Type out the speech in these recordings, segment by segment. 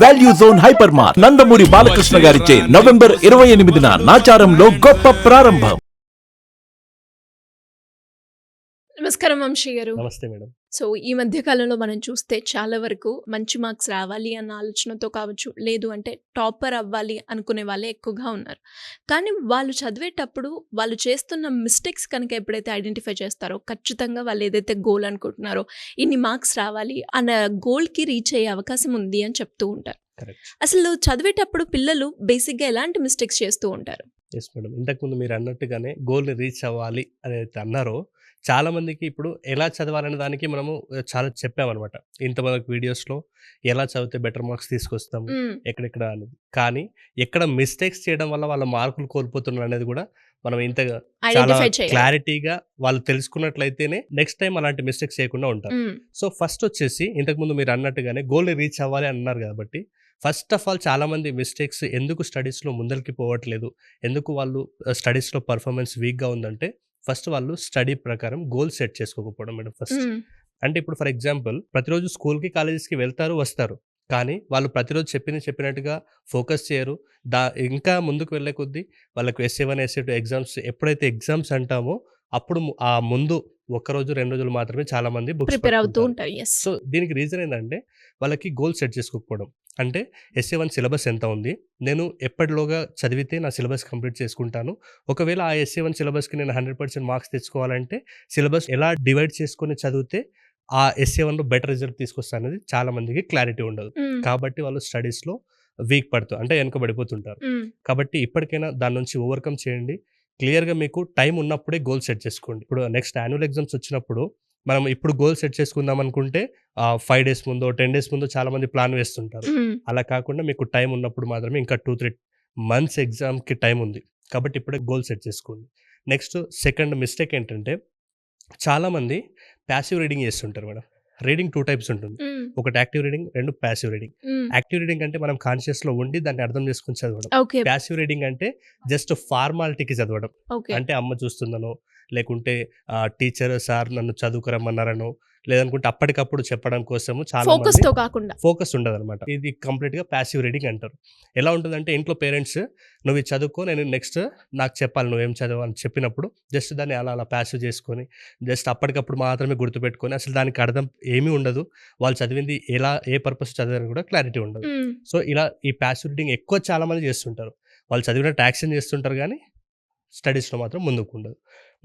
Value zone hyper mart Nandamuri Balakrishna గారిచే November 28న నాచారంలో గొప్ప ప్రారంభం. నమస్కారం వంశీ గారు. నమస్తే మేడం. సో ఈ మధ్య కాలంలో మనం చూస్తే చాలా వరకు మంచి మార్క్స్ రావాలి అన్న ఆలోచనతో కావచ్చు, లేదు అంటే టాపర్ అవ్వాలి అనుకునే వాళ్ళే ఎక్కువగా ఉన్నారు. కానీ వాళ్ళు చదివేటప్పుడు వాళ్ళు చేస్తున్న మిస్టేక్స్ కనుక ఎప్పుడైతే ఐడెంటిఫై చేస్తారో ఖచ్చితంగా వాళ్ళు ఏదైతే గోల్ అనుకుంటున్నారో ఇన్ని మార్క్స్ రావాలి అన్న గోల్కి రీచ్ అయ్యే అవకాశం ఉంది అని చెప్తూ ఉంటారు. కరెక్ట్. అసలు చదివేటప్పుడు పిల్లలు బేసిక్గా ఎలాంటి మిస్టేక్స్ చేస్తూ ఉంటారు? Yes madam. ఇంతకుముందు మీరు అన్నట్టుగానే గోల్ని రీచ్ అవ్వాలి అని అయితే అన్నారో చాలా మందికి ఇప్పుడు ఎలా చదవాలనే దానికి మనము చాలా చెప్పామన్నమాట. ఇంతమంది వీడియోస్లో ఎలా చదివితే బెటర్ మార్క్స్ తీసుకొస్తాము ఎక్కడెక్కడ అనేది. కానీ ఎక్కడ మిస్టేక్స్ చేయడం వల్ల వాళ్ళ మార్కులు కోల్పోతున్నారు అనేది కూడా మనం ఇంతగా చాలా ఐడెంటిఫై చేయాలి. క్లారిటీగా వాళ్ళు తెలుసుకున్నట్లయితేనే నెక్స్ట్ టైం అలాంటి మిస్టేక్స్ చేయకుండా ఉంటారు. సో ఫస్ట్ వచ్చేసి ఇంతకుముందు మీరు అన్నట్టుగానే గోల్ని రీచ్ అవ్వాలి అన్నారు కాబట్టి ఫస్ట్ ఆఫ్ ఆల్ చాలామంది మిస్టేక్స్ ఎందుకు స్టడీస్లో ముందరికి పోవట్లేదు, ఎందుకు వాళ్ళు స్టడీస్లో పర్ఫార్మెన్స్ వీక్గా ఉందంటే ఫస్ట్ వాళ్ళు స్టడీ ప్రకారం గోల్ సెట్ చేసుకోకపోవడం మేడం. ఫస్ట్ అంటే ఇప్పుడు ఫర్ ఎగ్జాంపుల్ ప్రతిరోజు స్కూల్కి కాలేజెస్కి వెళ్తారు వస్తారు, కానీ వాళ్ళు ప్రతిరోజు చెప్పినట్టుగా ఫోకస్ చేయరు. ఇంకా ముందుకు వెళ్ళే కొద్దీ వాళ్ళకు SA1 SA2 ఎగ్జామ్స్ ఎప్పుడైతే ఎగ్జామ్స్ అంటామో అప్పుడు ఆ ముందు ఒక్కరోజు 2 రోజులు మాత్రమే చాలా మంది బుక్స్ ప్రిపేర్ అవుతూ ఉంటారు. సో దీనికి రీజన్ ఏంటంటే వాళ్ళకి గోల్ సెట్ చేసుకోకపోవడం. అంటే SA1 సిలబస్ ఎంత ఉంది, నేను ఎప్పటిలోగా చదివితే నా సిలబస్ కంప్లీట్ చేసుకుంటాను, ఒకవేళ ఆ SA1 సిలబస్కి నేను 100% మార్క్స్ తెచ్చుకోవాలంటే సిలబస్ ఎలా డివైడ్ చేసుకొని చదివితే ఆ SA1లో బెటర్ రిజల్ట్ తీసుకొస్తా అనేది చాలా మందికి క్లారిటీ ఉండదు. కాబట్టి వాళ్ళు స్టడీస్లో వీక్ పడుతారు, అంటే వెనకబడిపోతుంటారు. కాబట్టి ఇప్పటికైనా దాని నుంచి ఓవర్కమ్ చేయండి. క్లియర్గా మీకు టైం ఉన్నప్పుడే గోల్ సెట్ చేసుకోండి. ఇప్పుడు నెక్స్ట్ యాన్యువల్ ఎగ్జామ్స్ వచ్చినప్పుడు మనం ఇప్పుడు గోల్ సెట్ చేసుకుందాం అనుకుంటే 5 days ముందో 10 days ముందో చాలా మంది ప్లాన్ వేస్తుంటారు. అలా కాకుండా మీకు టైం ఉన్నప్పుడు మాత్రమే, ఇంకా 2-3 months ఎగ్జామ్కి టైం ఉంది కాబట్టి ఇప్పుడే గోల్ సెట్ చేసుకోండి. నెక్స్ట్ సెకండ్ మిస్టేక్ ఏంటంటే చాలామంది ప్యాసివ్ రీడింగ్ చేస్తుంటారు మేడం. రీడింగ్ 2 types ఉంటుంది. ఒకటి active reading, 2 passive reading. Active reading అంటే మనం కాన్షియస్లో ఉండి దాన్ని అర్థం చేసుకుని చదవడం. ప్యాసివ్ రీడింగ్ అంటే జస్ట్ ఫార్మాలిటీకి చదవడం. అంటే అమ్మ చూస్తుందనో, లేకుంటే టీచర్ సార్ నన్ను చదువుకురమ్మన్నారనో, లేదనుకుంటే అప్పటికప్పుడు చెప్పడం కోసము చాలా ఫోకస్ ఉండదు అనమాట. ఇది కంప్లీట్గా ప్యాసివ్ రీడింగ్ అంటారు. ఎలా ఉంటుందంటే ఇంట్లో పేరెంట్స్ నువ్వు ఇది చదువుకో, నేను నెక్స్ట్ నాకు చెప్పాలి నువ్వేం చదవు అని చెప్పినప్పుడు జస్ట్ దాన్ని అలా ప్యాసివ్ చేసుకొని జస్ట్ అప్పటికప్పుడు మాత్రమే గుర్తుపెట్టుకొని అసలు దానికి అర్థం ఏమీ ఉండదు, వాళ్ళు చదివింది ఏ పర్పస్ చదివారని కూడా క్లారిటీ ఉండదు. సో ఇలా ఈ ప్యాసివ్ రీడింగ్ ఎక్కువ చాలా మంది చేస్తుంటారు. వాళ్ళు చదివినట్టు యాక్షన్ చేస్తుంటారు కానీ స్టడీస్లో మాత్రం ముందుకు ఉండదు.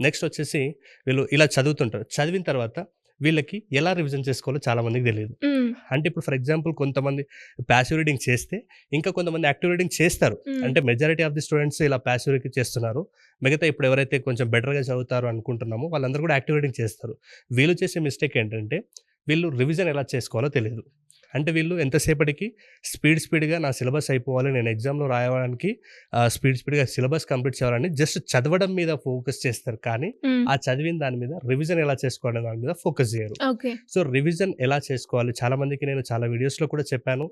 నెక్స్ట్ వచ్చేసి వీళ్ళు ఇలా చదువుతుంటారు, చదివిన తర్వాత వీళ్ళకి ఎలా రివిజన్ చేసుకోవాలో చాలా మందికి తెలియదు. అంటే ఇప్పుడు ఫర్ ఎగ్జాంపుల్ కొంతమంది ప్యాసివ్ రీడింగ్ చేస్తే ఇంకా కొంతమంది యాక్టివ్ రీడింగ్ చేస్తారు. అంటే మెజారిటీ ఆఫ్ ది స్టూడెంట్స్ ఇలా ప్యాసివ్ రీడింగ్ చేస్తున్నారు. మిగతా ఇప్పుడు ఎవరైతే కొంచెం బెటర్గా చదువుతారో అనుకుంటున్నామో వాళ్ళందరూ కూడా యాక్టివ్ రీడింగ్ చేస్తారు. వీళ్ళు చేసే మిస్టేక్ ఏంటంటే వీళ్ళు రివిజన్ ఎలా చేసుకోవాలో తెలియదు. అంటే వీళ్ళు ఎంతసేపటికి స్పీడ్గా నా సిలబస్ అయిపోవాలి, నేను ఎగ్జామ్లో రాయడానికి స్పీడ్గా సిలబస్ కంప్లీట్ చేయాలని జస్ట్ చదవడం మీద ఫోకస్ చేస్తారు. కానీ ఆ చదివిన దాని మీద రివిజన్ ఎలా చేసుకోవాలనే దాని మీద ఫోకస్ చేయరు. సో రివిజన్ ఎలా చేసుకోవాలి చాలా మందికి నేను చాలా వీడియోస్లో కూడా చెప్పాను.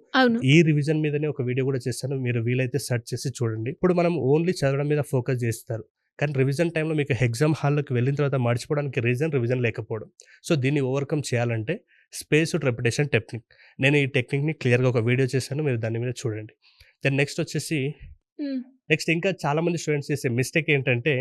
ఈ రివిజన్ మీదనే ఒక వీడియో కూడా చేస్తాను, మీరు వీలైతే సెర్చ్ చేసి చూడండి. ఇప్పుడు మనం ఓన్లీ చదవడం మీద ఫోకస్ చేస్తారు, కానీ రివిజన్ టైంలో మీకు ఎగ్జామ్ హాల్లోకి వెళ్ళిన తర్వాత మర్చిపోవడానికి రివిజన్ లేకపోవడం. సో దీన్ని ఓవర్కమ్ చేయాలంటే స్పేస్డ్ రెపిటేషన్ టెక్నిక్, నేను ఈ టెక్నిక్ని క్లియర్గా ఒక వీడియో చేశాను, మీరు దాని మీద చూడండి. దెన్ నెక్స్ట్ వచ్చేసి ఇంకా చాలామంది స్టూడెంట్స్ చేసే మిస్టేక్ ఏంటంటే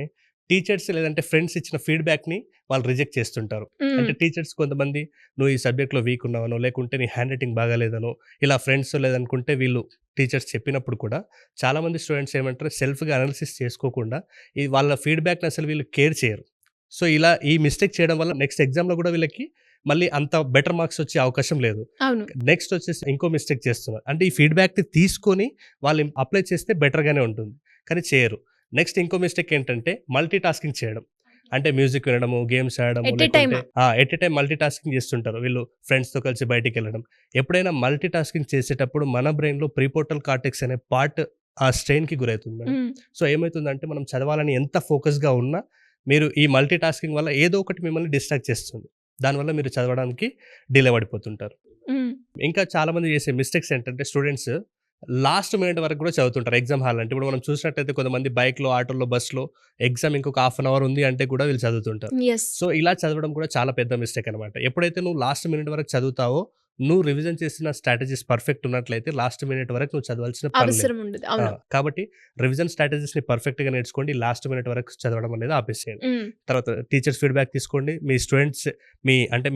టీచర్స్ లేదంటే ఫ్రెండ్స్ ఇచ్చిన ఫీడ్బ్యాక్ని వాళ్ళు రిజెక్ట్ చేస్తుంటారు. అంటే టీచర్స్ కొంతమంది నువ్వు ఈ సబ్జెక్ట్లో వీక్ ఉన్నావనో, లేకుంటే నీ హ్యాండ్ రైటింగ్ బాగాలేదనో, ఇలా ఫ్రెండ్స్ లేదనుకుంటే వీళ్ళు టీచర్స్ చెప్పినప్పుడు కూడా చాలామంది స్టూడెంట్స్ ఏమంటారు సెల్ఫ్గా అనాలిసిస్ చేసుకోకుండా ఈ వాళ్ళ ఫీడ్బ్యాక్ని అసలు వీళ్ళు కేర్ చేయరు. సో ఇలా ఈ మిస్టేక్ చేయడం వల్ల నెక్స్ట్ ఎగ్జామ్లో కూడా వీళ్ళకి మళ్ళీ అంత బెటర్ మార్క్స్ వచ్చే అవకాశం లేదు. నెక్స్ట్ వచ్చేసి ఇంకో మిస్టేక్ చేస్తున్నారు, అంటే ఈ ఫీడ్బ్యాక్ని తీసుకొని వాళ్ళు అప్లై చేస్తే బెటర్గానే ఉంటుంది కానీ చేయరు. నెక్స్ట్ ఇంకో మిస్టేక్ ఏంటంటే మల్టీ టాస్కింగ్ చేయడం. అంటే మ్యూజిక్ వినడము, గేమ్స్ ఆడము, at a time multitasking చేస్తుంటారు వీళ్ళు, ఫ్రెండ్స్తో కలిసి బయటికి వెళ్ళడం. ఎప్పుడైనా మల్టీ టాస్కింగ్ చేసేటప్పుడు మన బ్రెయిన్లో ప్రీపోర్టల్ కార్టెక్స్ అనే పార్ట్ ఆ స్ట్రెయిన్కి గురవుతుంది. సో ఏమవుతుందంటే మనం చదవాలని ఎంత ఫోకస్గా ఉన్నా మీరు ఈ మల్టీ టాస్కింగ్ వల్ల ఏదో ఒకటి మిమ్మల్ని డిస్ట్రాక్ట్ చేస్తుంది, దానివల్ల మీరు చదవడానికి డిలే పడిపోతుంటారు. ఇంకా చాలామంది చేసే మిస్టేక్స్ ఏంటంటే స్టూడెంట్స్ లాస్ట్ మినిట్ వరకు కూడా చదువుతుంటారు ఎగ్జామ్ హాల్ అంటే. ఇప్పుడు మనం చూసినట్టయితే కొంతమంది బైక్లో, ఆటోలో, బస్సులో ఎగ్జామ్ ఇంకొక 1/2 hour ఉంది అంటే కూడా వీళ్ళు చదువుతుంటారు. సో ఇలా చదవడం కూడా చాలా పెద్ద మిస్టేక్ అనమాట. ఎప్పుడైతే నువ్వు లాస్ట్ మినిట్ వరకు చదువుతావో నువ్వు రివిజన్ చేసిన స్ట్రాటజీస్ పర్ఫెక్ట్ ఉన్నట్లయితే లాస్ట్ మినిట్ వరకు నువ్వు చదవాల్సిన పని లేదు. అవసరం ఉండదు. అవును. కాబట్టి రివిజన్ స్ట్రాటజీస్ని పర్ఫెక్ట్గా నేర్చుకోండి, లాస్ట్ మినిట్ వరకు చదవడం అనేది ఆపేసేయండి. హ్మ్. తర్వాత టీచర్స్ ఫీడ్బ్యాక్ తీసుకోండి, మీ స్టూడెంట్స్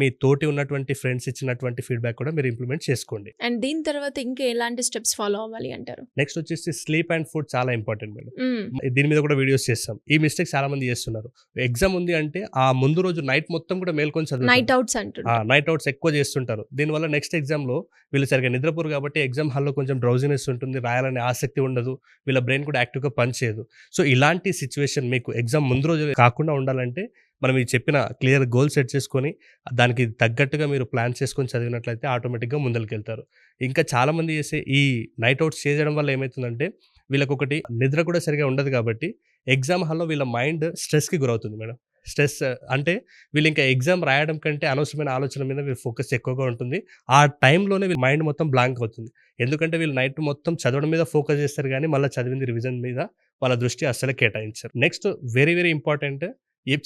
మీ తోటి ఉన్నటువంటి ఫ్రెండ్స్ ఇచ్చినటువంటి ఫీడ్బ్యాక్ కూడా మీరు ఇంప్లిమెంట్ చేసుకోండి. అండ్ దీని తర్వాత ఇంకా ఎలాంటి స్టెప్స్ ఫాలో అవ్వాలి అంటారు? నెక్స్ట్ వచ్చేసి స్లీప్ అండ్ ఫుడ్ చాలా ఇంపార్టెంట్ మేడం. హ్మ్. దీని మీద కూడా వీడియోస్ చేస్తాం. ఈ మిస్టేక్ చాలా మంది చేస్తున్నారు. ఎగ్జామ్ ఉంది అంటే ఆ ముందు రోజు నైట్ మొత్తం కూడా మేల్కొని చదువుతారు. నైట్ అవుట్స్ అంటున్నారు. నైట్ అవుట్స్ ఎక్కువ చేస్తుంటారు. దీనివల్ల నెక్స్ట్ ఎగ్జామ్లో వీళ్ళు సరిగ్గా నిద్రపోరు కాబట్టి ఎగ్జామ్ హాల్లో కొంచెం డ్రౌజినెస్ ఉంటుంది, రాయాలనే ఆసక్తి ఉండదు, వీళ్ళ బ్రెయిన్ కూడా యాక్టివ్గా పనిచేయదు. సో ఇలాంటి సిచ్యువేషన్ మీకు ఎగ్జామ్ ముందు రోజు కాకుండా ఉండాలంటే మనం ఈ చెప్పిన క్లియర్ గోల్ సెట్ చేసుకొని దానికి తగ్గట్టుగా మీరు ప్లాన్ చేసుకొని చదివినట్లయితే ఆటోమేటిక్గా ముందరికెళ్తారు. ఇంకా చాలామంది చేసే ఈ నైట్ అవుట్స్ చేయడం వల్ల ఏమవుతుందంటే వీళ్ళకొకటి నిద్ర కూడా సరిగా ఉండదు కాబట్టి ఎగ్జామ్ హాల్లో వీళ్ళ మైండ్ స్ట్రెస్కి గురవుతుంది మేడం. స్ట్రెస్ అంటే వీళ్ళు ఇంకా ఎగ్జామ్ రాయడం కంటే అనవసరమైన ఆలోచన మీద వీళ్ళ ఫోకస్ ఎక్కువగా ఉంటుంది. ఆ టైంలోనే వీళ్ళ మైండ్ మొత్తం బ్లాంక్ అవుతుంది. ఎందుకంటే వీళ్ళు నైట్ మొత్తం చదవడం మీద ఫోకస్ చేస్తారు కానీ మళ్ళీ చదివింది రివిజన్ మీద వాళ్ళ దృష్టి అస్సలు కేటాయించారు. నెక్స్ట్ వెరీ వెరీ ఇంపార్టెంట్,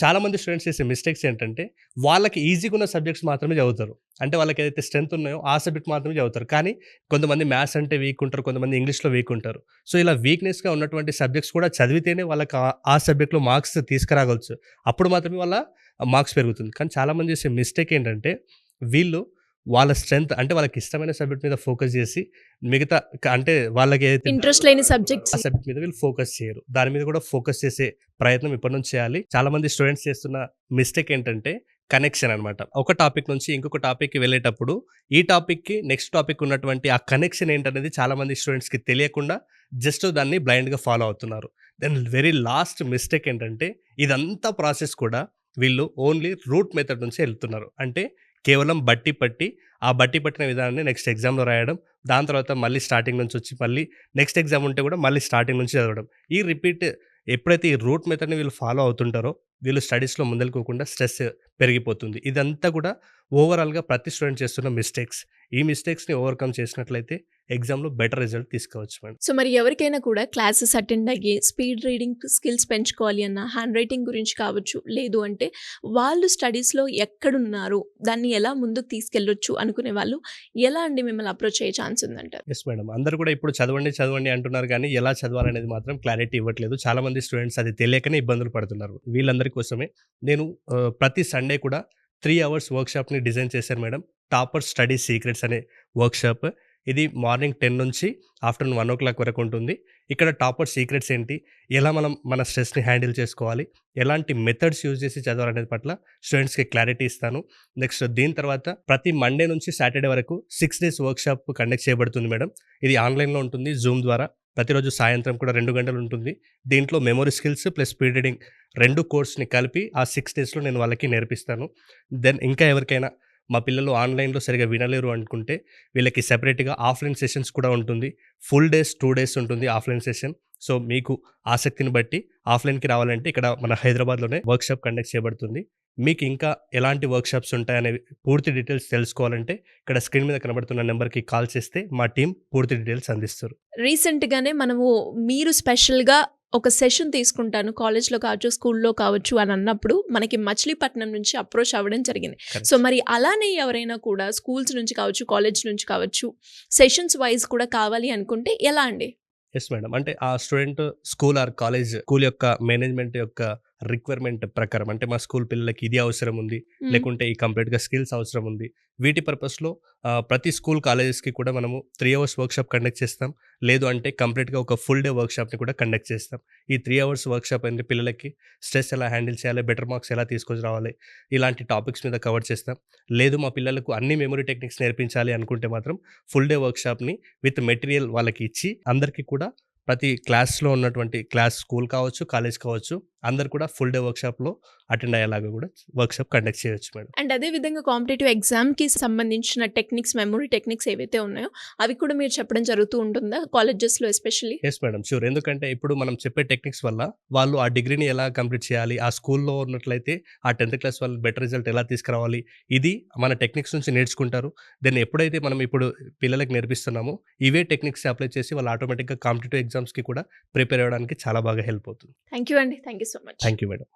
చాలా మంది స్టూడెంట్స్ చేసే మిస్టేక్స్ ఏంటంటే వాళ్ళకి ఈజీగా ఉన్న సబ్జెక్ట్స్ మాత్రమే చదువుతారు. అంటే వాళ్ళకి ఏదైతే స్ట్రెంత్ ఉన్నాయో ఆ సబ్జెక్ట్ మాత్రమే చదువుతారు. కానీ కొంతమంది మ్యాథ్స్ అంటే వీక్ ఉంటారు, కొంతమంది ఇంగ్లీష్లో వీక్ ఉంటారు. సో ఇలా వీక్నెస్గా ఉన్నటువంటి సబ్జెక్ట్స్ కూడా చదివితేనే వాళ్ళకి ఆ సబ్జెక్ట్లో మార్క్స్ తీసుకురాగవచ్చు. అప్పుడు మాత్రమే వాళ్ళ మార్క్స్ పెరుగుతుంది. కానీ చాలామంది చేసే మిస్టేక్ ఏంటంటే వీళ్ళు వాళ్ళ స్ట్రెంత్ అంటే వాళ్ళకి ఇష్టమైన సబ్జెక్ట్ మీద ఫోకస్ చేసి మిగతా అంటే వాళ్ళకి ఏదైతే ఇంట్రెస్ట్ లేని సబ్జెక్ట్స్ ఆ సబ్జెక్ట్ మీద వీళ్ళు ఫోకస్ చేయరు. దాని మీద కూడా ఫోకస్ చేసే ప్రయత్నం ఇప్పటి నుంచి చేయాలి. చాలా మంది స్టూడెంట్స్ చేస్తున్న మిస్టేక్ ఏంటంటే కనెక్షన్ అనమాట. ఒక టాపిక్ నుంచి ఇంకొక టాపిక్కి వెళ్ళేటప్పుడు ఈ టాపిక్కి నెక్స్ట్ టాపిక్ ఉన్నటువంటి ఆ కనెక్షన్ ఏంటనేది చాలా మంది స్టూడెంట్స్కి తెలియకుండా జస్ట్ దాన్ని బ్లైండ్గా ఫాలో అవుతున్నారు. దెన్ వెరీ లాస్ట్ మిస్టేక్ ఏంటంటే ఇదంతా ప్రాసెస్ కూడా వీళ్ళు ఓన్లీ రూట్ మెథడ్ నుంచి వెళ్తున్నారు. అంటే కేవలం బట్టి పట్టిన విధానాన్ని నెక్స్ట్ ఎగ్జామ్లో రాయడం, దాని తర్వాత మళ్ళీ స్టార్టింగ్ నుంచి వచ్చి మళ్ళీ నెక్స్ట్ ఎగ్జామ్ ఉంటే కూడా మళ్ళీ స్టార్టింగ్ నుంచి చదవడం. ఈ రిపీట్ ఎప్పుడైతే ఈ రూట్ మెథడ్ని వీళ్ళు ఫాలో అవుతుంటారో వీళ్ళు స్టడీస్లో ముందలుకోకుండా స్ట్రెస్ పెరిగిపోతుంది. ఇదంతా కూడా ఓవరాల్గా ప్రతి స్టూడెంట్ చేస్తున్న మిస్టేక్స్. ఈ మిస్టేక్స్ని ఓవర్కమ్ చేసినట్లయితే ఎగ్జామ్లో బెటర్ రిజల్ట్ తీసుకోవచ్చు మేడం. సో మరి ఎవరికైనా కూడా క్లాసెస్ అటెండ్ అయ్యి స్పీడ్ రీడింగ్ స్కిల్స్ పెంచుకోవాలి అన్న, హ్యాండ్ రైటింగ్ గురించి కావచ్చు, లేదు అంటే వాళ్ళు స్టడీస్లో ఎక్కడున్నారు, దాన్ని ఎలా ముందుకు తీసుకెళ్ళొచ్చు అనుకునే వాళ్ళు ఎలా అండి మిమ్మల్ని అప్రోచ్ అయ్యే ఛాన్స్ ఉందంటారు? Yes madam. అందరూ కూడా ఇప్పుడు చదవండి అంటున్నారు కానీ ఎలా చదవాలనేది మాత్రం క్లారిటీ ఇవ్వట్లేదు. చాలామంది స్టూడెంట్స్ అది తెలియకనే ఇబ్బందులు పడుతున్నారు. వీళ్ళందరి కోసమే నేను ప్రతి సండే కూడా 3 hours వర్క్షాప్ని డిజైన్ చేశాను మేడం. టాపర్ స్టడీ సీక్రెట్స్ అనే వర్క్షాప్. ఇది మార్నింగ్ 10 నుంచి ఆఫ్టర్నూన్ 1 o'clock వరకు ఉంటుంది. ఇక్కడ టాపర్ సీక్రెట్స్ ఏంటి, ఎలా మనం మన స్ట్రెస్ని హ్యాండిల్ చేసుకోవాలి, ఎలాంటి మెథడ్స్ యూజ్ చేసి చదవాలనేది పట్ల స్టూడెంట్స్కి క్లారిటీ ఇస్తాను. నెక్స్ట్ దీని తర్వాత ప్రతి మండే నుంచి సాటర్డే వరకు 6 days వర్క్షాప్ కండక్ట్ చేయబడుతుంది మేడం. ఇది ఆన్లైన్లో ఉంటుంది జూమ్ ద్వారా. ప్రతిరోజు సాయంత్రం కూడా 2 గంటలు ఉంటుంది. దీంట్లో memory skills plus speed reading 2 కోర్స్ని కలిపి ఆ 6 daysలో నేను వాళ్ళకి నేర్పిస్తాను. దెన్ ఇంకా ఎవరికైనా మా పిల్లలు ఆన్లైన్లో సరిగా వినలేరు అనుకుంటే వీళ్ళకి సెపరేట్గా ఆఫ్లైన్ సెషన్స్ కూడా ఉంటుంది. ఫుల్ డేస్ 2 days ఉంటుంది ఆఫ్లైన్ సెషన్. సో మీకు ఆసక్తిని బట్టి ఆఫ్లైన్కి రావాలంటే ఇక్కడ మన హైదరాబాద్లోనే వర్క్షాప్ కండక్ట్ చేయబడుతుంది. మీకు ఇంకా ఎలాంటి వర్క్షాప్స్ ఉంటాయనేవి పూర్తి డీటెయిల్స్ తెలుసుకోవాలంటే ఇక్కడ స్క్రీన్ మీద కనబడుతున్న నెంబర్కి కాల్ చేస్తే మా టీం పూర్తి డీటెయిల్స్ అందిస్తారు. రీసెంట్గానే మీరు స్పెషల్గా ఒక సెషన్ తీసుకుంటాను కాలేజ్లో కావచ్చు, స్కూల్లో కావచ్చు అని అన్నప్పుడు మనకి మచిలీపట్నం నుంచి అప్రోచ్ అవ్వడం జరిగింది. సో మరి అలానే ఎవరైనా కూడా స్కూల్స్ నుంచి కావచ్చు, కాలేజ్ నుంచి కావచ్చు, సెషన్స్ వైజ్ కూడా కావాలి అనుకుంటే ఎలా అండి? Yes madam. అంటే ఆ student school or college school యొక్క మేనేజ్మెంట్ యొక్క రిక్వైర్మెంట్ ప్రకారం అంటే మా స్కూల్ పిల్లలకి ఇది అవసరం ఉంది, లేకుంటే ఈ కంప్లీట్గా స్కిల్స్ అవసరం ఉంది, వీటి పర్పస్లో ప్రతి స్కూల్ కాలేజెస్కి కూడా మనము 3 hours వర్క్షాప్ కండక్ట్ చేస్తాం. లేదు అంటే కంప్లీట్గా ఒక ఫుల్ డే వర్క్షాప్ని కూడా కండక్ట్ చేస్తాం. ఈ 3 hours వర్క్షాప్ అంటే పిల్లలకి స్ట్రెస్ ఎలా హ్యాండిల్ చేయాలి, బెటర్ మార్క్స్ ఎలా తీసుకొని రావాలి, ఇలాంటి టాపిక్స్ మీద కవర్ చేస్తాం. లేదు మా పిల్లలకు అన్ని మెమరీ టెక్నిక్స్ నేర్పించాలి అనుకుంటే మాత్రం ఫుల్ డే వర్క్షాప్ని విత్ మెటీరియల్ వాళ్ళకి ఇచ్చి అందరికీ కూడా ప్రతి క్లాస్లో ఉన్నటువంటి స్కూల్ కావచ్చు, కాలేజ్ కావచ్చు, అందరు కూడా ఫుల్ డే వర్క్షాప్లో అటెండ్ అయ్యేలాగా కూడా వర్క్షాప్ కండక్ట్ చేయొచ్చు మేడం. అండ్ అదేవిధంగా కాంపిటేటివ్ ఎగ్జామ్కి సంబంధించిన టెక్నిక్స్, మెమరీ టెక్నిక్స్ ఏవైతే ఉన్నాయో అవి కూడా మీరు చెప్పడం జరుగుతూ ఉంటుందా కాలేజెస్లో ఎస్పెషల్లీ? Yes madam, sure. ఎందుకంటే ఇప్పుడు మనం చెప్పే టెక్నిక్స్ వల్ల వాళ్ళు ఆ డిగ్రీని ఎలా కంప్లీట్ చేయాలి, ఆ స్కూల్లో ఉన్నట్లయితే ఆ 10th class వాళ్ళు బెటర్ రిజల్ట్ ఎలా తీసుకురావాలి, ఇది మన టెక్నిక్స్ నుంచి నేర్చుకుంటారు. దెన్ ఎప్పుడైతే మనం ఇప్పుడు పిల్లలకి నేర్పిస్తున్నామో ఇవే టెక్నిక్స్ అప్లై చేసి వాళ్ళు ఆటోమేటిక్గా కాంపిటేటివ్ ఎగ్జామ్స్కి కూడా ప్రిపేర్ అవ్వడానికి చాలా బాగా హెల్ప్ అవుతుంది. థ్యాంక్ యూ అండి. Thank you so much. Thank you madam.